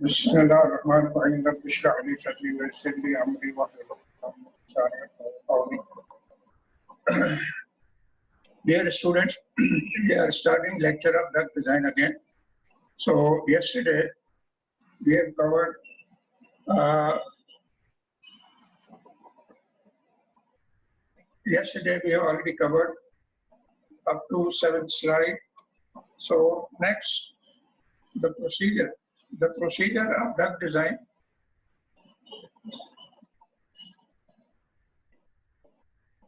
بسم الله الرحمن الرحيم رب اشرح لي صدري ويسر لي امري واحلل عقدة من لساني يفقهوا قولي. Dear students, we are starting lecture of duct design again. So yesterday we have covered already covered up to 7th slide. So next, the procedure of duct design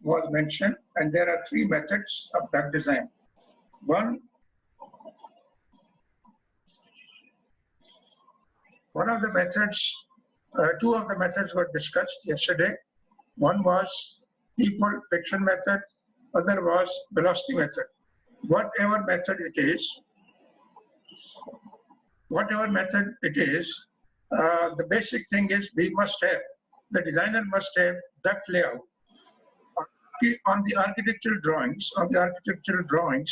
was mentioned, and there are three methods of duct design. One of the methods, two of the methods were discussed yesterday. One was equal friction method, other was velocity method. Whatever method it is, the basic thing is the designer must have duct layout. On the architectural drawings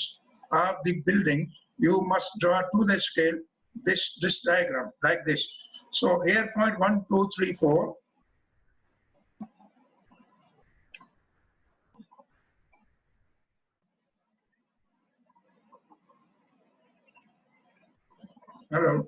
of the building, you must draw to the scale this diagram like this. So here point 1, 2, 3, 4. Hello.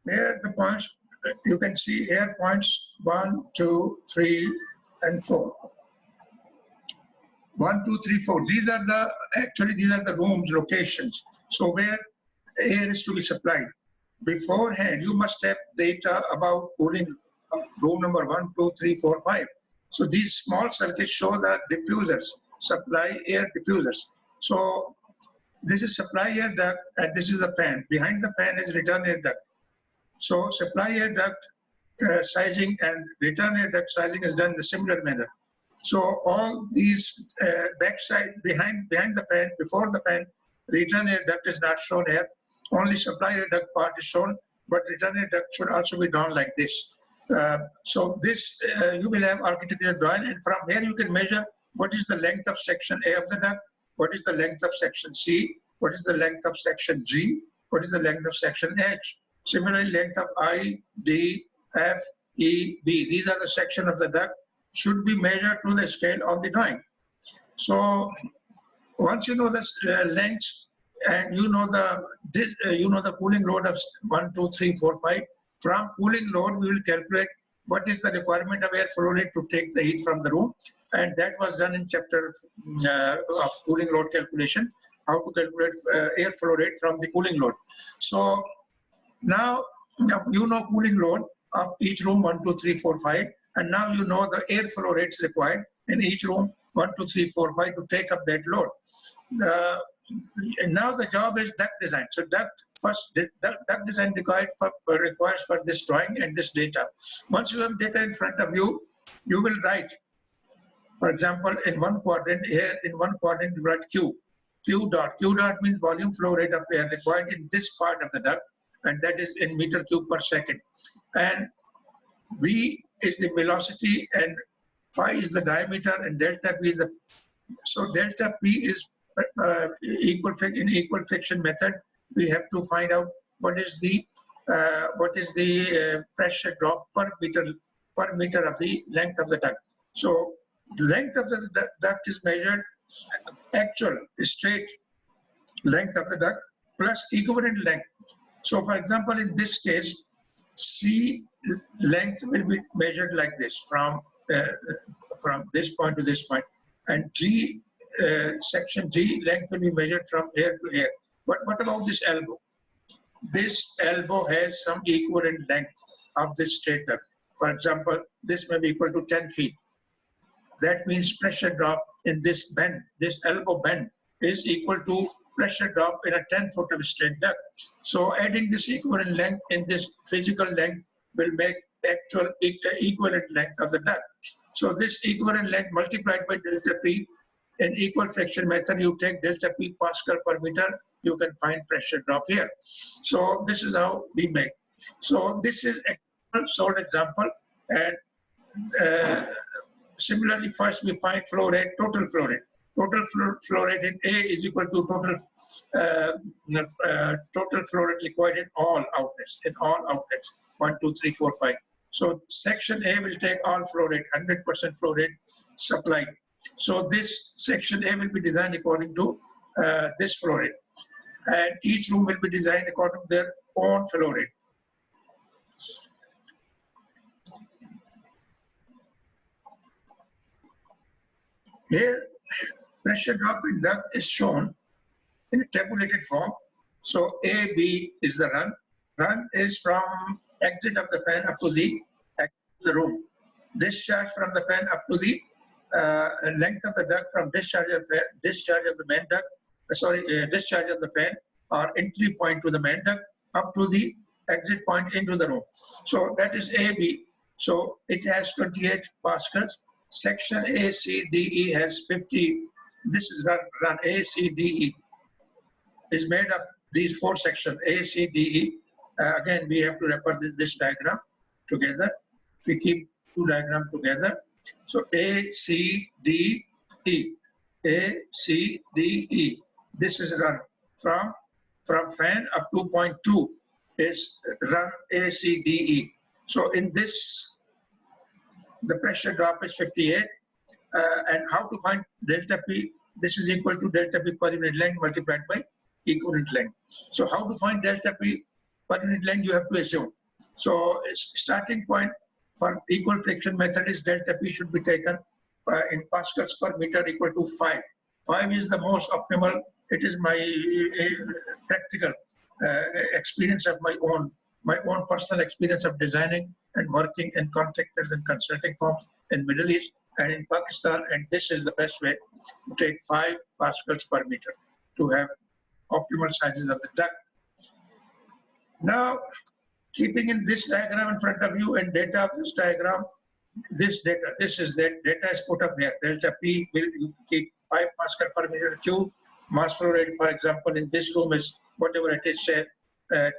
Here the points, you can see here points 1, 2, 3, and 4. 1, 2, 3, 4. These are the rooms, locations. So where air is to be supplied. Beforehand, you must have data about cooling room number 1, 2, 3, 4, 5. So these small circuits show the diffusers, supply air diffusers. So this is supply air duct, and this is the fan. Behind the fan is return air duct. So supply air duct sizing and return air duct sizing is done in a similar manner. So all these backside, behind the fan, before the fan, return air duct is not shown here. Only supply air duct part is shown, but return air duct should also be drawn like this. So this you will have architectural drawing, and from here you can measure what is the length of section A of the duct, what is the length of section C, what is the length of section G, what is the length of section H. Similarly, length of I, D, F, E, B. These are the section of the duct should be measured to the scale on the drawing. So once you know the lengths and you know the cooling load of 1, 2, 3, 4, 5. From cooling load, we will calculate what is the requirement of air flow rate to take the heat from the room, and that was done in chapter of cooling load calculation. How to calculate air flow rate from the cooling load. So now you know cooling load of each room 1, 2, 3, 4, 5, and now you know the air flow rates required in each room 1, 2, 3, 4, 5 to take up that load. And now the job is duct design. So duct design requires for this drawing and this data. Once you have data in front of you, you will write. For example, in one quadrant here, you write Q dot. Q dot means volume flow rate of air required in this part of the duct, and that is in meter cube per second. And V is the velocity, and phi is the diameter, and delta P is the. So delta P is equal friction method. We have to find out what is the pressure drop per meter of the length of the duct. So length of the duct is measured actual straight length of the duct plus equivalent length. So for example, in this case, C length will be measured like this from this point to this point, and G section G length will be measured from here to here. But what about this elbow? This elbow has some equivalent length of this straight duct. For example, this may be equal to 10 feet. That means pressure drop in this bend, this elbow bend, is equal to pressure drop in a 10 foot of straight duct. So adding this equivalent length in this physical length will make actual equivalent length of the duct. So this equivalent length multiplied by delta P. In equal friction method, you take delta P Pascal per meter, you can find pressure drop here. So this is how we make. So this is salt example, and similarly, first we find flow rate, total flow rate. Total flow rate in A is equal to total flow rate required in all outlets, 1, 2, 3, 4, 5. So section A will take all flow rate, 100% flow rate supplied. So this section A will be designed according to this flow rate, and each room will be designed according to their own flow rate. Here, pressure drop in duct is shown in a tabulated form. So A, B is the run. Run is from exit of the fan up to the exit of the room. Discharge from the fan up to the length of the duct from discharge of the main duct. Discharge of the fan or entry point to the main duct up to the exit point into the room. So that is AB. So it has 28 pascals. Section A, C, D, E has 50. This is run A, C, D, E. Is made of these 4 sections, A, C, D, E. Again, we have to refer this diagram together. We keep 2 diagrams together. So A, C, D, E. A, C, D, E. This is run from fan of 2.2 is run A, C, D, E. So in this, the pressure drop is 58. And how to find delta P? This is equal to delta P per unit length multiplied by equivalent length. So how to find delta P per unit length, you have to assume. So starting point for equal friction method is delta P should be taken in pascals per meter equal to 5. 5 is the most optimal. It is my practical experience of my own personal experience of designing and working in contractors and consulting firms in Middle East and in Pakistan, and this is the best way to take 5 pascals per meter to have optimal sizes of the duct. Now, keeping in this diagram in front of you and data of this diagram, this data is put up here. Delta P will you keep 5 pascal per meter cube. Mass flow rate, for example, in this room is whatever it is, say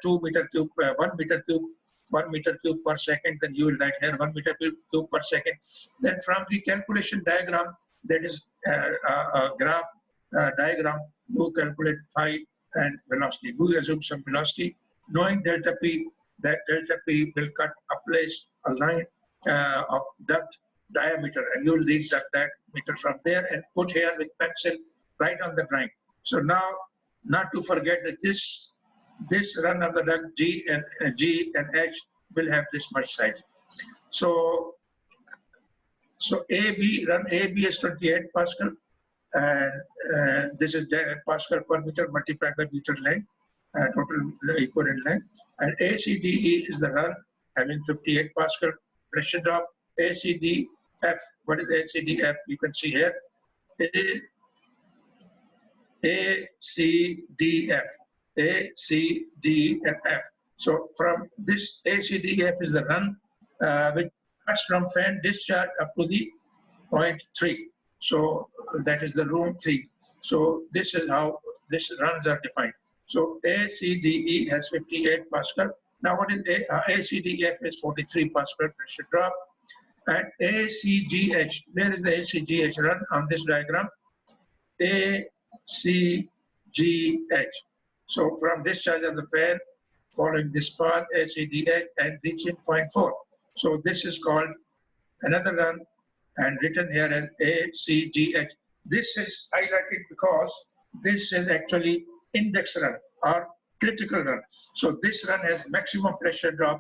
2 meter cube, 1 meter cube, 1 meter cube per second. Then you will write here 1 meter cube per second. Then from the calculation diagram, that is a graph diagram, you calculate phi and velocity. You assume some velocity, knowing delta P, that delta P will cut a place, a line of duct diameter, and you will read duct diameter from there and put here with pencil right on the drawing. So now, not to forget that this run of the duct G and H will have this much size. So run AB is 28 pascal, and this is pascal per meter multiplied by meter length, total equivalent length. And ACDE is the run having 58 pascal pressure drop. ACDF, what is ACDF? You can see here. ACDF, A, C, D, and F. So from this ACDF is the run which starts from fan discharge up to the point 3. So that is the room 3. So this is how these runs are defined. So ACDE has 58 pascal. Now what is ACDF is 43 pascal pressure drop. And ACGH, where is the ACGH run on this diagram? ACGH. So from discharge of the fan, following this path, ACDH and reaching point 4. So this is called another run and written here as ACGH. This is highlighted because this is actually index run or critical run. So this run has maximum pressure drop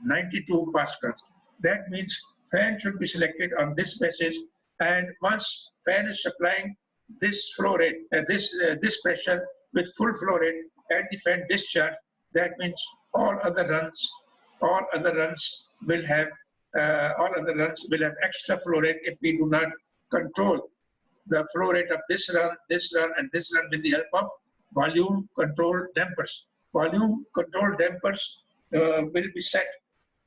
92 pascals. That means fan should be selected on this basis, and once fan is supplying this flow rate, this pressure with full flow rate at the fan discharge, that means all other runs will have extra flow rate if we do not control the flow rate of this run, and this run with the help of volume control dampers. Volume control dampers will be set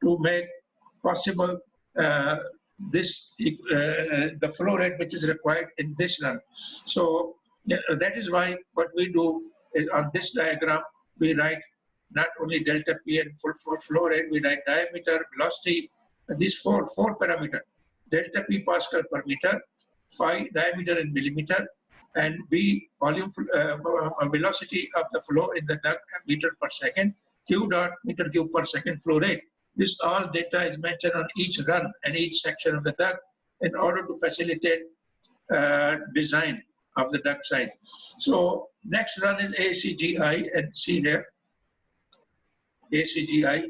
to make possible the flow rate which is required in this run. So that is why what we do is on this diagram we write not only delta P and full flow rate, we write diameter, velocity, these four parameters. Delta P Pascal per meter, phi diameter in millimeter, and V volume velocity of the flow in the duct meter per second, Q dot meter cube per second flow rate. This all data is mentioned on each run and each section of the duct in order to facilitate design of the duct side. So next run is ACGI, and see here, ACGI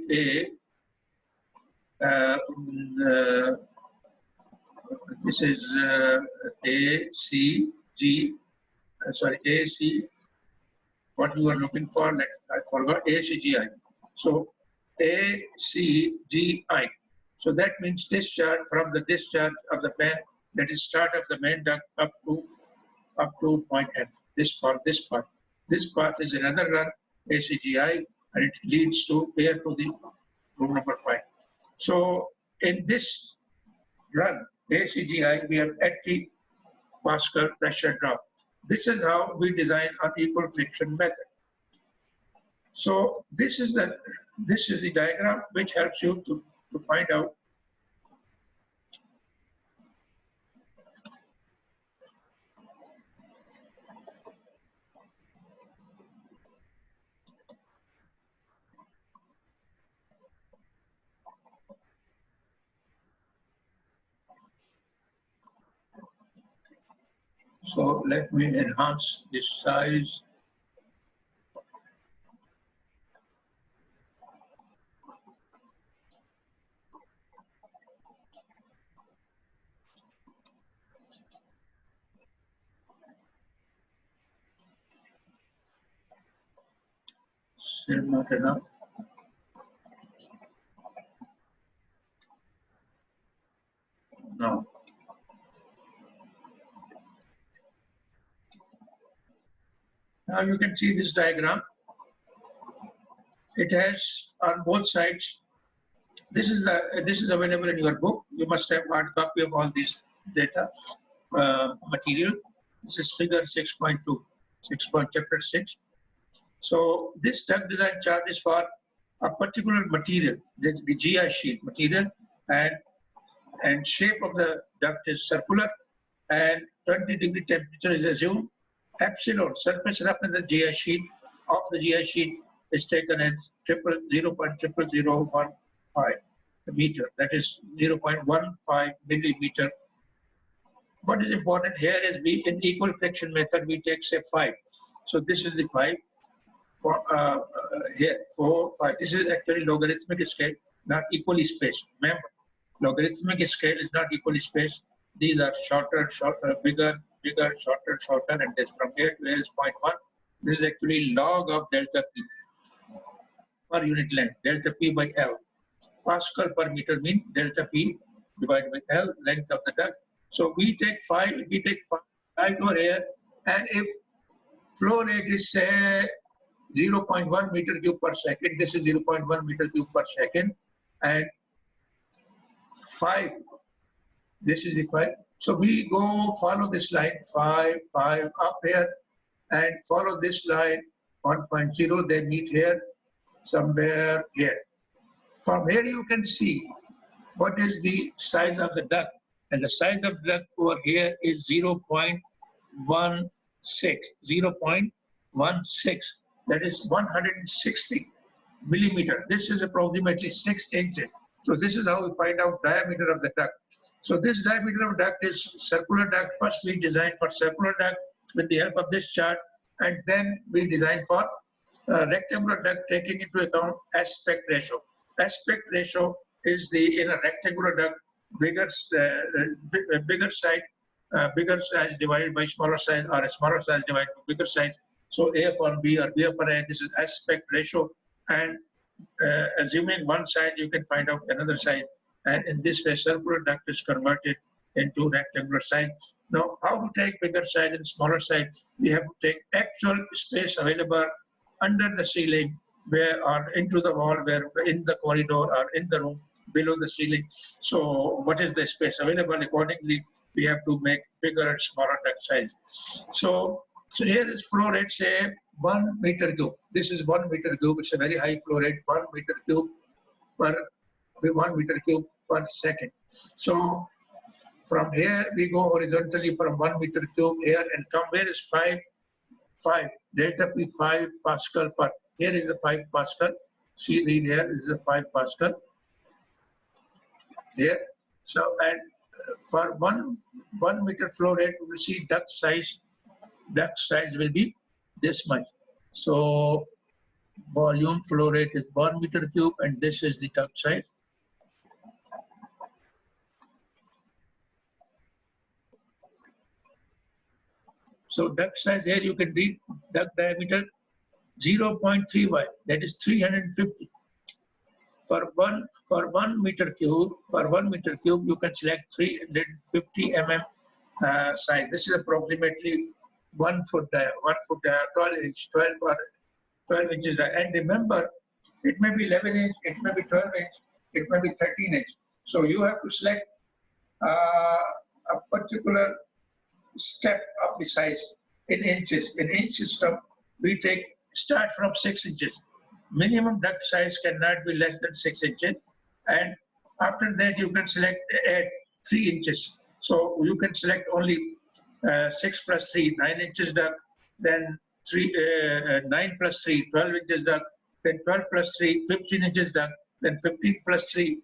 this is AC, what you are looking for, I forgot, ACGI. So ACGI. So that means discharge from the discharge of the fan, that is start of the main duct up to point F. This for this part. This path is another run, ACGI, and it leads to here to the room number 5. So in this run, ACGI, we have 80 Pascal pressure drop. This is how we design an equal friction method. So this is the diagram which helps you to find out so let me enhance this size. Still not enough. No. Now you can see this diagram. It has on both sides. This is available in your book. You must have hard copy of all these data material. This is figure 6.2, chapter 6. So this duct design chart is for a particular material, the GI sheet material, and shape of the duct is circular, and 20-degree temperature is assumed. Epsilon surface roughness of the GI sheet is taken as 0.0015 meter. That is 0.15 millimeter. What is important here is we in equal friction method we take say 5. So this is the 5. For here 4, 5. This is actually logarithmic scale, not equally spaced. Remember, logarithmic scale is not equally spaced. These are shorter, bigger, shorter, and this from here to here is 0.1. This is actually log of delta P per unit length, delta P by L. Pascal per meter mean delta P divided by L, length of the duct. So we take 5 over here, and if flow rate is say 0.1 meter cube per second, this is 0.1 meter cube per second, and 5, this is the 5. So we go follow this line 5 up here, and follow this line 1.0. They meet here somewhere here. From here you can see what is the size of the duct, and the size of the duct over here is 0.16. That is 160 millimeter. This is approximately 6 inches. So this is how we find out diameter of the duct. So this diameter of duct is circular duct. First we design for circular duct with the help of this chart, and then we design for rectangular duct taking into account aspect ratio. Aspect ratio is in a rectangular duct, bigger size divided by smaller size, or a smaller size divided by bigger size. So A upon B or B upon A, this is aspect ratio. And assuming one side, you can find out another side. And in this way, circular duct is converted into rectangular size. Now, how to take bigger size and smaller size? We have to take actual space available under the ceiling, where or into the wall, where in the corridor or in the room below the ceiling. So what is the space available? Accordingly, we have to make bigger and smaller duct size. So So here is flow rate, say 1 meter cube. This is 1 meter cube. It's a very high flow rate, 1 meter cube per 1 meter cube per second. So from here we go horizontally from 1 meter cube here and come. Where is 5 delta P 5 Pascal per. Here is the 5 Pascal. See, read here is the 5 Pascal. Here. So and for one meter flow rate, we will see duct size. Duct size will be this much. So volume flow rate is 1 meter cube, and this is the duct size. So duct size here you can read duct diameter 0.3y, that is 350. For one meter cube, you can select 350 mm size. This is approximately 1 foot, 12 inch, 12 inches. And remember, it may be 11 inch, it may be 12 inch, it may be 13 inch. So you have to select a particular step of the size in inches. In inches term, we start from 6 inches. Minimum duct size cannot be less than 6 inches. And after that, you can select at 3 inches. So you can select only 6 plus 3, 9 inches duct, then 9 plus 3, 12 inches duct, then 12 plus 3, 15 inches duct, then 15 plus 3,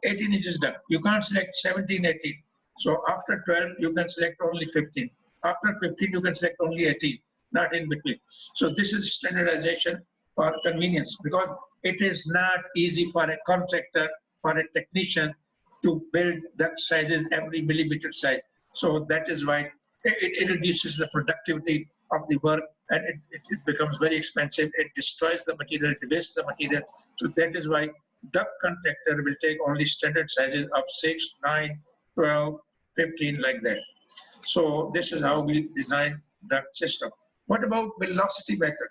18 inches duct. You can't select 17, 18. So after 12, you can select only 15. After 15, you can select only 18, not in between. So this is standardization for convenience, because it is not easy for a contractor, for a technician to build duct sizes every millimeter size. So that is why it reduces the productivity of the work, and it becomes very expensive. It destroys the material, it wastes the material. So that is why duct contractor will take only standard sizes of 6, 9, 12, 15, like that. So this is how we design duct system. What about velocity method?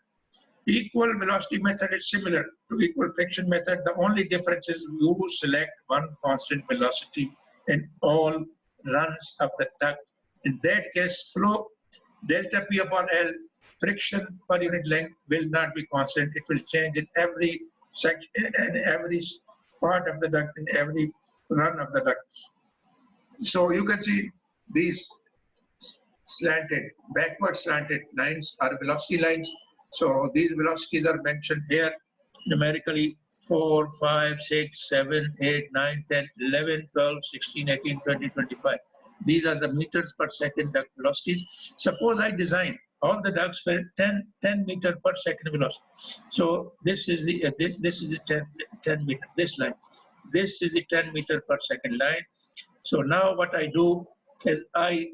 Equal velocity method is similar to equal friction method. The only difference is you select one constant velocity in all runs of the duct. In that case, flow delta P upon L, friction per unit length, will not be constant. It will change in every section, in every part of the duct, in every run of the duct. So you can see these slanted, backward slanted lines are velocity lines. So these velocities are mentioned here numerically: 4, 5, 6, 7, 8, 9, 10, 11, 12, 16, 18, 20, 25. These are the meters per second duct velocities. Suppose I design all the ducts for 10 meter per second velocity. So this is the 10 meter, this line. This is the 10 meter per second line. So now what I do is I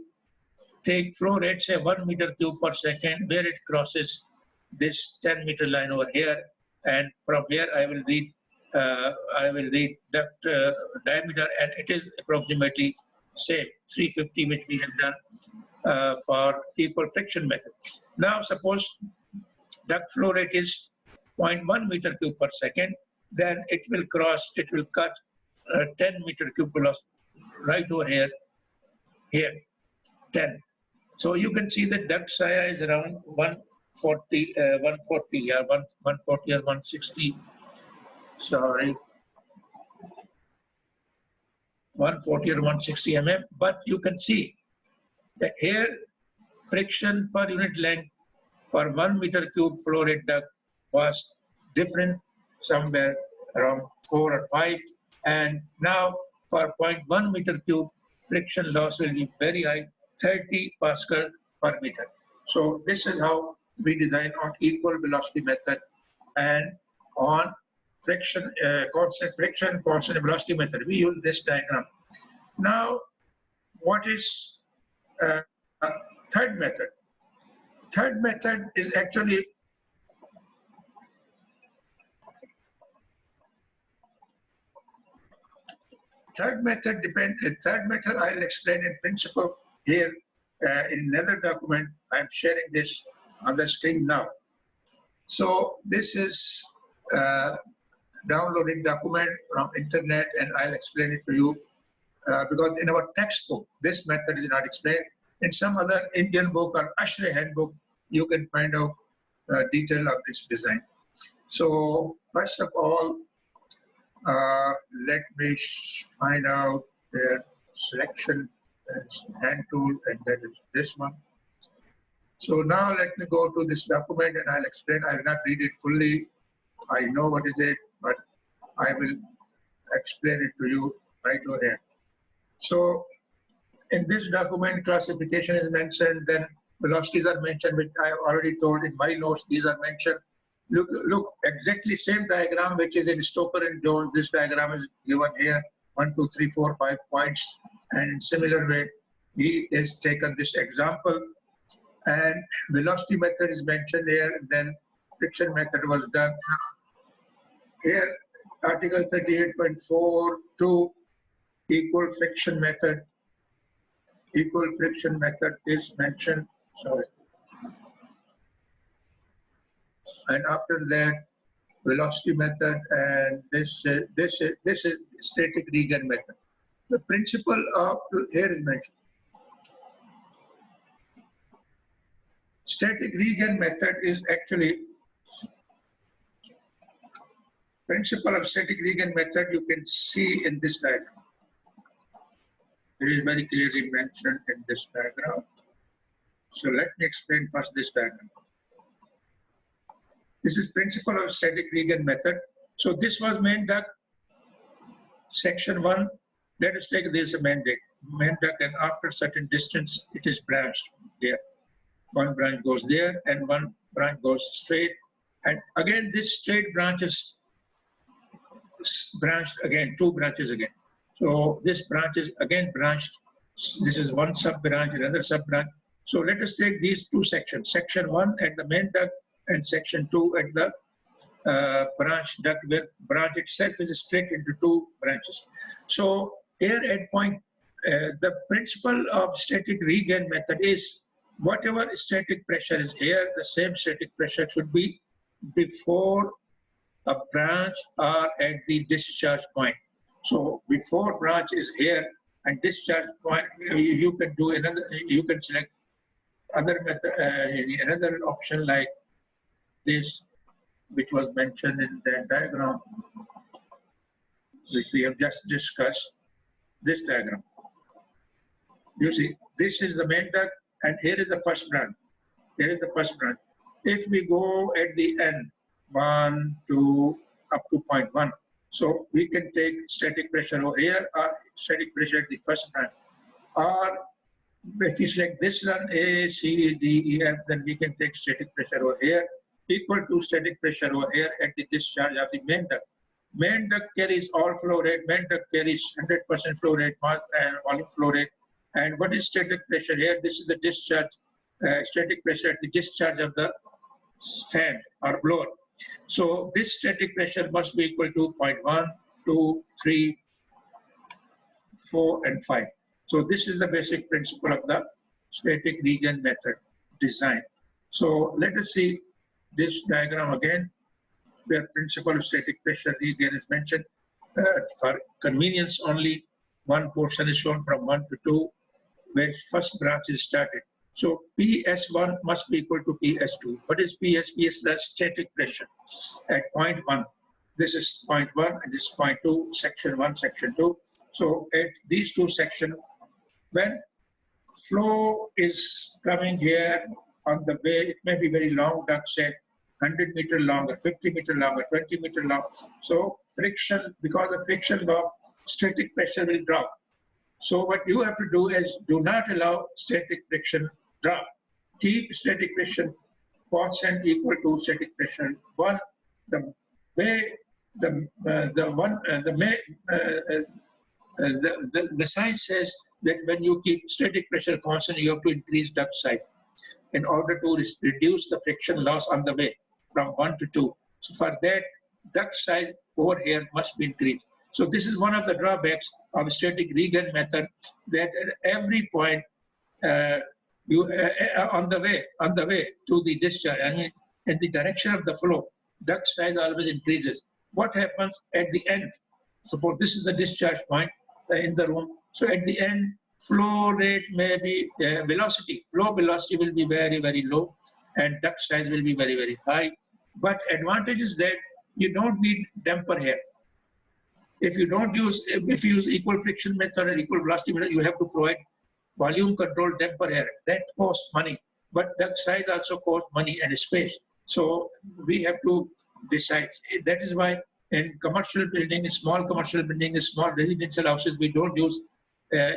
take flow rate, say 1 meter cube per second, where it crosses this 10 meter line over here, and from here I will read duct diameter, and it is approximately same 350, which we have done for equal friction method. Now suppose duct flow rate is 0.1 meter cube per second, then it will cut 10 meter cube velocity right over here, 10. So you can see the duct size is around 140 or 160. Sorry, 140 or 160 mm. But you can see that here friction per unit length for 1 meter cube flow rate duct was different, somewhere around 4 or 5, and now for 0.1 meter cube friction loss will be very high, 30 Pascal per meter. So this is how we design on equal velocity method and on friction, constant friction, constant velocity method. We use this diagram. Now, what is third method? Third method is actually third method I'll explain in principle here in another document. I'm sharing this on the screen now. So this is downloaded document from internet, and I'll explain it to you because in our textbook this method is not explained. In some other Indian book or ASHRAE handbook, you can find out detail of this design. So first of all, let me find out their selection hand tool, and that is this one. So now let me go to this document and I'll explain. I will not read it fully. I know what is it, but I will explain it to you right over here. So in this document, classification is mentioned, then velocities are mentioned, which I have already told in my notes. These are mentioned. Look, exactly same diagram which is in Stoker and Jones. This diagram is given here, 1, 2, 3, 4, 5 points. And in similar way, he has taken this example. And velocity method is mentioned here, and then friction method was done. Here, article 38.42, equal friction method is mentioned. Sorry. And after that, velocity method, and this is static Regan method. The principle of here is mentioned. Static Regan method is actually principle of static Regan method. You can see in this diagram. It is very clearly mentioned in this diagram. So let me explain first this diagram. This is principle of static Regan method. So this was main duct, section 1. Let us take this main duct, and after certain distance, it is branched here. One branch goes there, and one branch goes straight. And again, this straight branch is branched again, 2 branches again. So this branch is again branched. This is one sub branch, another sub branch. So let us take these 2 sections, section 1 at the main duct and section 2 at the branch duct, where branch itself is split into 2 branches. So here at point, the principle of static Regan method is whatever static pressure is here, the same static pressure should be before a branch or at the discharge point. So before branch is here and discharge point, you can do another, you can select other method, another option like this, which was mentioned in the diagram, which we have just discussed, this diagram. You see, this is the main duct, and here is the first branch. Here is the first branch. If we go at the end, 1, 2, up to 0.1, so we can take static pressure over here or static pressure at the first branch. Or if we select this one, A, C, D, E, F, then we can take static pressure over here equal to static pressure over here at the discharge of the main duct. Main duct carries all flow rate. Main duct carries 100% flow rate and volume flow rate. And what is static pressure here? This is the discharge, static pressure at the discharge of the fan or blower. So this static pressure must be equal to 0.1, 2, 3, 4, and 5. So this is the basic principle of the static Regan method design. So let us see this diagram again, where principle of static pressure Regan is mentioned. For convenience only, one portion is shown from 1 to 2, where first branch is started. So PS1 must be equal to PS2. What is PS? PS is the static pressure at 0.1. This is 0.1 and this is 0.2, section 1, section 2. So at these 2 sections, when flow is coming here on the way, it may be very long duct, say 100 meter long, or 50 meter long, or 20 meter long. So friction, because of friction law, static pressure will drop. So what you have to do is do not allow static friction drop. Keep static friction constant equal to static pressure 1. The way the science says that when you keep static pressure constant, you have to increase duct size in order to reduce the friction loss on the way from 1 to 2. So for that, duct size over here must be increased. So this is one of the drawbacks of static Regan method, that at every point on the way to the discharge, I mean, in the direction of the flow, duct size always increases. What happens at the end? Suppose this is the discharge point in the room. So at the end, flow rate may be velocity. Flow velocity will be very, very low, and duct size will be very, very high. But advantage is that you don't need damper here. If you use equal friction method and equal velocity method, you have to provide volume control damper here. That costs money, but duct size also costs money and space. So we have to decide. That is why in commercial building, small commercial building, small residential houses, we don't use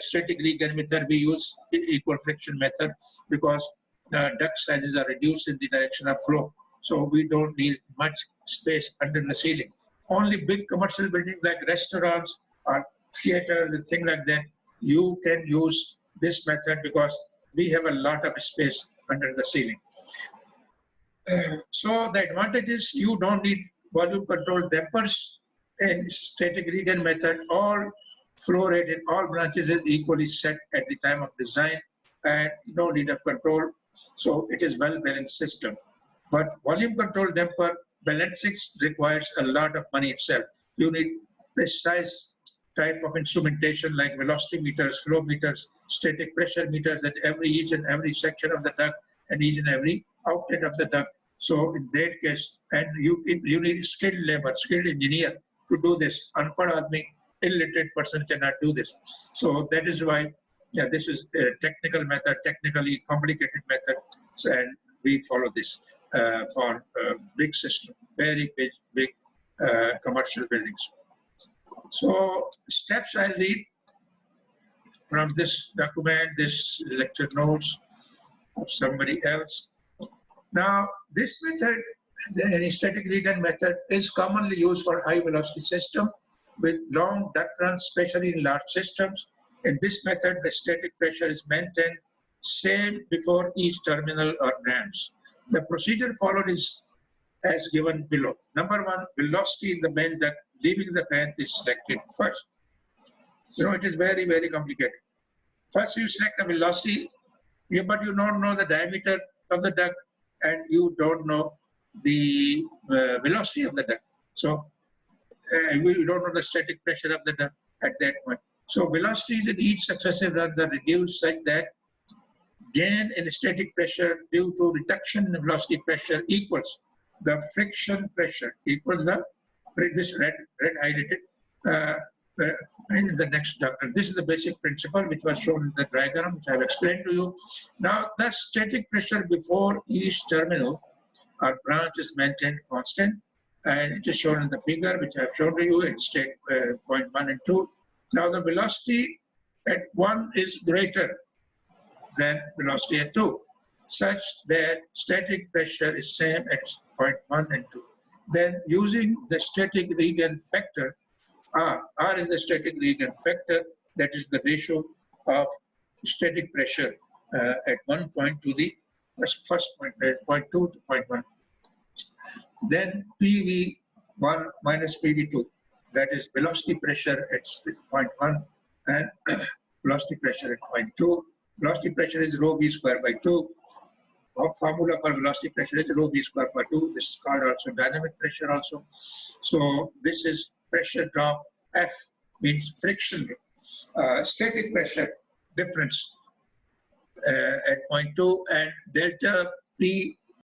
static regan method. We use equal friction method because duct sizes are reduced in the direction of flow. So we don't need much space under the ceiling. Only big commercial buildings like restaurants or theaters and things like that, you can use this method because we have a lot of space under the ceiling. So the advantage is you don't need volume control dampers in static regan method. All flow rate in all branches is equally set at the time of design and no need of control. So it is well-balanced system. But volume control damper balancing requires a lot of money itself. You need precise type of instrumentation like velocity meters, flow meters, static pressure meters at each and every section of the duct and each and every outlet of the duct. So in that case, and you need skilled labor, skilled engineer to do this. Unpad aadmi, illiterate person cannot do this. So that is why this is a technical method, technically complicated method, and we follow this for big system, very big commercial buildings. So steps I read from this document, this lecture notes of somebody else. Now this method, the static regan method, is commonly used for high velocity system with long duct runs, especially in large systems. In this method, the static pressure is maintained same before each terminal or branch. The procedure followed is as given below. Number one, velocity in the main duct leaving the fan is selected first. It is very, very complicated. First, you select a velocity, but you don't know the diameter of the duct and you don't know the velocity of the duct. So you don't know the static pressure of the duct at that point. So velocities in each successive run are reduced such that gain in static pressure due to reduction in velocity pressure equals the friction pressure equals this red highlighted in the next duct. This is the basic principle which was shown in the diagram which I have explained to you. Now the static pressure before each terminal or branch is maintained constant, and it is shown in the figure which I have shown to you in state point 1 and 2. Now the velocity at 1 is greater than velocity at 2, such that static pressure is same at point 1 and 2. Then using the static regan factor, R is the static regan factor, that is the ratio of static pressure at one point to the first point, point 2 to point 1. Then PV1 minus PV2, that is velocity pressure at point 1 and velocity pressure at point 2. Velocity pressure is rho v square by 2. Formula for velocity pressure is rho v square by 2. This is called also dynamic pressure also. So this is pressure drop. F means friction. Static pressure difference at point 2, and delta P